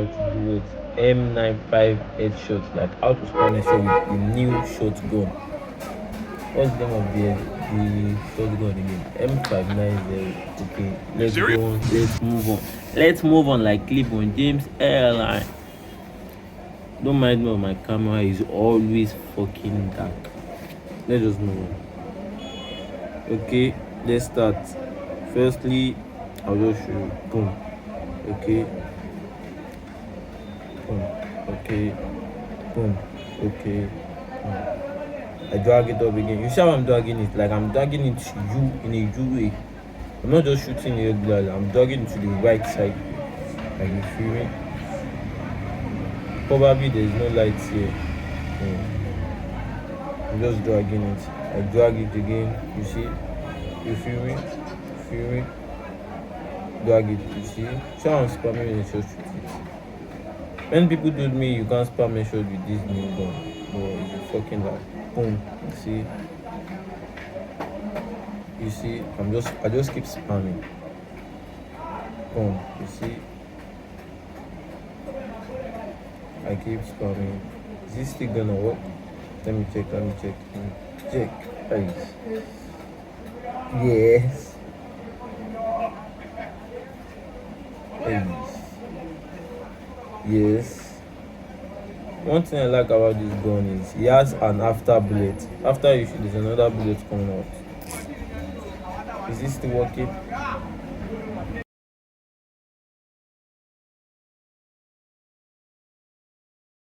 how to do it. M95 shot, like how to spam a shot with the new shotgun. What's the name of the shotgun again? M590. Okay, let's go on. Let's move on. Let's move on like Clifton James airline. Don't mind me, my camera is always fucking dark. Let's just move on. Okay, let's start. Firstly, I'll just show you. Boom. Okay. Boom. Okay. Boom. Okay. Boom. I drag it up again. You see how I'm dragging it? Like I'm dragging it to you in a U way. I'm not just shooting regularly. I'm dragging it to the right side. Like you feel me? Probably there's no light here. I'm just dragging it. I drag it again. You see? You feel me? Feel me? Drag it. You see? So I'm spamming a shot with it. Many people told me you can't spam a shot with this new gun, but it's a fucking lie. Boom. You see? You see? I just keep spamming. Boom. You see? I keep spamming. Is this still gonna work? Let me check. Guys. Yes. Yes. One thing I like about this gun is it has an after bullet. After you shoot, there's another bullet coming out. Is this still working?